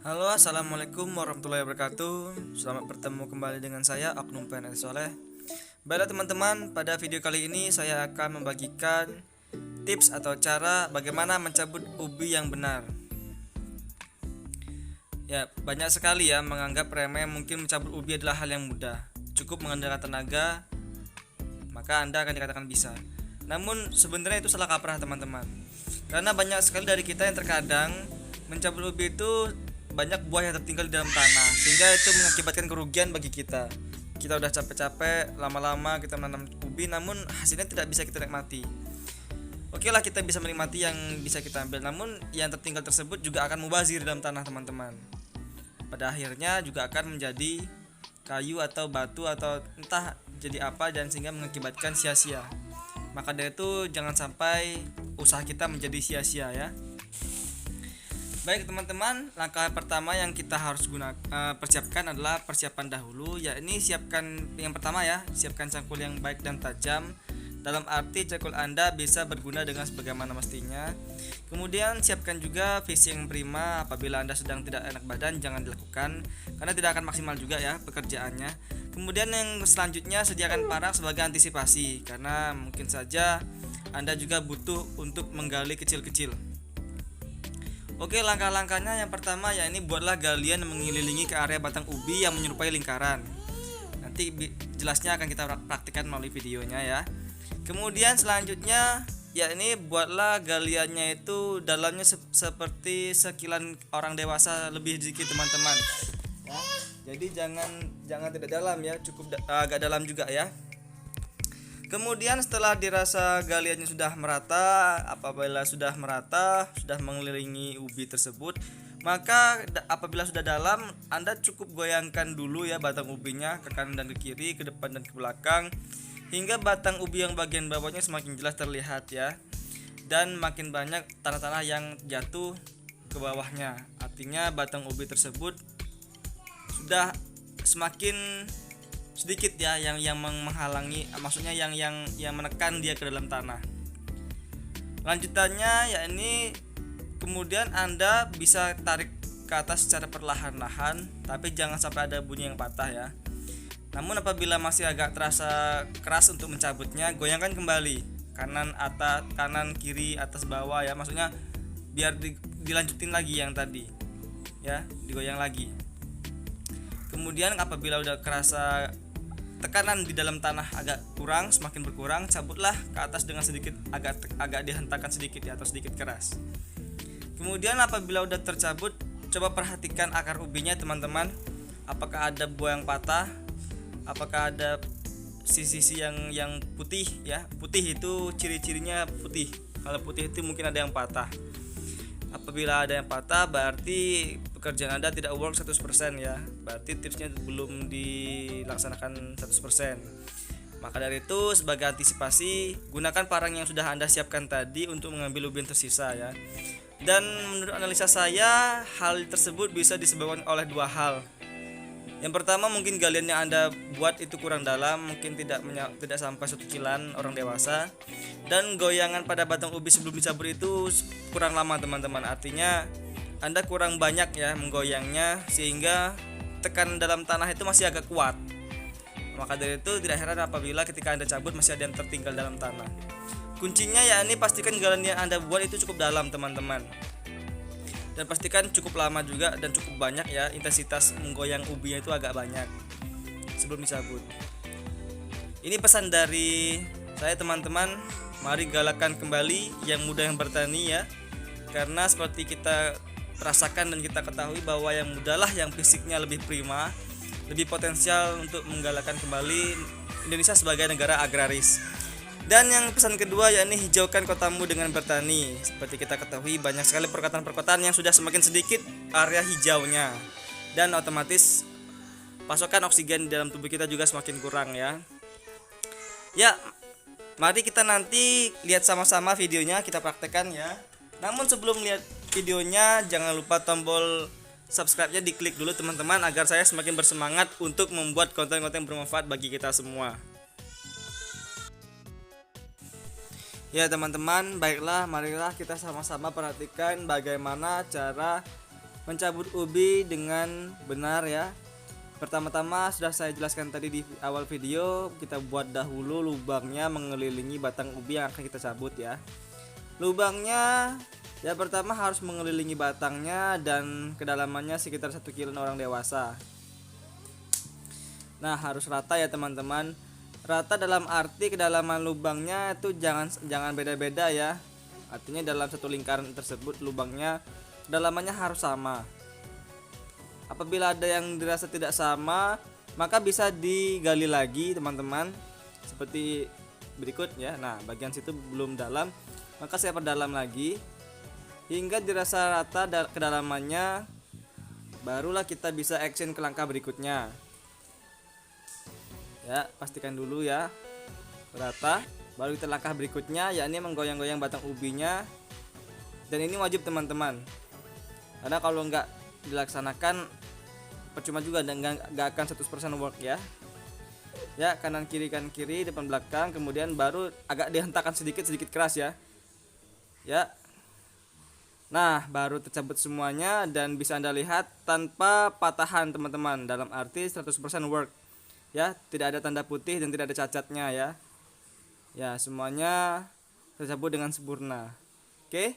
Halo, assalamualaikum warahmatullahi wabarakatuh. Selamat bertemu kembali dengan saya Oknum PNS Soleh. Baiklah teman-teman, pada video kali ini saya akan membagikan tips atau cara bagaimana mencabut ubi yang benar. Ya, banyak sekali ya menganggap remeh mungkin mencabut ubi adalah hal yang mudah. Cukup mengandalkan tenaga, maka Anda akan dikatakan bisa. Namun sebenarnya itu salah kaprah teman-teman. Karena banyak sekali dari kita yang terkadang mencabut ubi itu banyak buah yang tertinggal di dalam tanah, sehingga itu mengakibatkan kerugian bagi kita. Kita udah capek-capek lama-lama kita menanam ubi, namun hasilnya tidak bisa kita nikmati. Oke lah, kita bisa menikmati yang bisa kita ambil, namun yang tertinggal tersebut juga akan mubazir dalam tanah teman-teman. Pada akhirnya juga akan menjadi kayu atau batu atau entah jadi apa, dan sehingga mengakibatkan sia-sia. Maka dari itu jangan sampai usaha kita menjadi sia-sia ya. Baik teman-teman, langkah pertama yang kita harus persiapkan adalah persiapan dahulu, yakni siapkan yang pertama ya, siapkan cangkul yang baik dan tajam. Dalam arti cangkul Anda bisa berguna dengan sebagaimana mestinya. Kemudian siapkan juga visi yang prima. Apabila Anda sedang tidak enak badan, jangan dilakukan karena tidak akan maksimal juga ya pekerjaannya. Kemudian yang selanjutnya, sediakan parang sebagai antisipasi karena mungkin saja Anda juga butuh untuk menggali kecil-kecil. Oke, langkah-langkahnya yang pertama ya, ini buatlah galian mengelilingi ke area batang ubi yang menyerupai lingkaran. Nanti jelasnya akan kita praktikkan melalui videonya ya. Kemudian selanjutnya ya, ini buatlah galiannya itu dalamnya seperti sekilan orang dewasa lebih sedikit teman-teman. Ya, jadi jangan tidak dalam ya, cukup agak dalam juga ya. Kemudian setelah dirasa galiannya sudah merata, apabila sudah merata, sudah mengelilingi ubi tersebut, maka apabila sudah dalam, Anda cukup goyangkan dulu ya batang ubinya ke kanan dan ke kiri, ke depan dan ke belakang, hingga batang ubi yang bagian bawahnya semakin jelas terlihat ya. Dan makin banyak tanah-tanah yang jatuh ke bawahnya. Artinya batang ubi tersebut sudah semakin sedikit ya yang menghalangi, maksudnya yang menekan dia ke dalam tanah. Lanjutannya ya, ini kemudian Anda bisa tarik ke atas secara perlahan-lahan, tapi jangan sampai ada bunyi yang patah ya. Namun apabila masih agak terasa keras untuk mencabutnya, goyangkan kembali kanan atas, kanan kiri, atas bawah ya, maksudnya biar dilanjutin lagi yang tadi ya, digoyang lagi. Kemudian apabila udah kerasa tekanan di dalam tanah agak kurang, semakin berkurang, cabutlah ke atas dengan sedikit agak dihentakkan sedikit ya, atau sedikit keras. Kemudian apabila udah tercabut, coba perhatikan akar ubinya teman-teman. Apakah ada buah yang patah? Apakah ada sisi-sisi yang putih ya? Putih itu ciri-cirinya putih. Kalau putih itu mungkin ada yang patah. Apabila ada yang patah, berarti pekerjaan Anda tidak work 100% ya. Berarti tipsnya belum dilaksanakan 100%. Maka dari itu, sebagai antisipasi, gunakan parang yang sudah Anda siapkan tadi untuk mengambil ubi yang tersisa ya. Dan menurut analisa saya, hal tersebut bisa disebabkan oleh dua hal. Yang pertama, mungkin galian yang Anda buat itu kurang dalam, mungkin tidak sampai 1 kilan orang dewasa. Dan goyangan pada batang ubi sebelum dicabut itu kurang lama teman-teman. Artinya Anda kurang banyak ya menggoyangnya, sehingga tekanan dalam tanah itu masih agak kuat. Maka dari itu tidak heran apabila ketika Anda cabut masih ada yang tertinggal dalam tanah. Kuncinya ya, ini pastikan galian yang Anda buat itu cukup dalam teman-teman. Dan pastikan cukup lama juga dan cukup banyak ya, intensitas menggoyang ubinya itu agak banyak sebelum dicabut. Ini pesan dari saya teman-teman, mari galakan kembali yang muda yang bertani ya. Karena seperti kita rasakan dan kita ketahui bahwa yang muda lah yang fisiknya lebih prima, lebih potensial untuk menggalakkan kembali Indonesia sebagai negara agraris. Dan yang pesan kedua, yakni hijaukan kotamu dengan bertani. Seperti kita ketahui, banyak sekali perkotaan-perkotaan yang sudah semakin sedikit area hijaunya, dan otomatis pasokan oksigen di dalam tubuh kita juga semakin kurang ya. Ya, mari kita nanti lihat sama-sama videonya, kita praktekkan ya. Namun sebelum lihat videonya, jangan lupa tombol subscribe-nya diklik dulu teman-teman, agar saya semakin bersemangat untuk membuat konten-konten bermanfaat bagi kita semua. Ya teman-teman, baiklah marilah kita sama-sama perhatikan bagaimana cara mencabut ubi dengan benar ya. Pertama-tama sudah saya jelaskan tadi di awal video, kita buat dahulu lubangnya mengelilingi batang ubi yang akan kita cabut ya. Lubangnya ya pertama harus mengelilingi batangnya dan kedalamannya sekitar 1 kilo orang dewasa. Nah, harus rata ya teman-teman. Rata dalam arti kedalaman lubangnya itu jangan beda-beda ya. Artinya dalam satu lingkaran tersebut lubangnya kedalamannya harus sama. Apabila ada yang dirasa tidak sama, maka bisa digali lagi teman-teman. Seperti berikut ya. Nah, bagian situ belum dalam, maka saya perdalam lagi hingga dirasa rata kedalamannya. Barulah kita bisa action ke langkah berikutnya. Ya, pastikan dulu ya rata. Baru kita langkah berikutnya yakni menggoyang-goyang batang ubinya. Dan ini wajib teman-teman, karena kalau nggak dilaksanakan percuma juga dan nggak akan 100% work ya. Ya, kanan kiri depan belakang, kemudian baru agak dihentakkan sedikit keras ya. Ya. Nah, baru tercabut semuanya dan bisa Anda lihat tanpa patahan teman-teman, dalam arti 100% work. Ya, tidak ada tanda putih dan tidak ada cacatnya ya. Ya, semuanya tercabut dengan sempurna. Oke.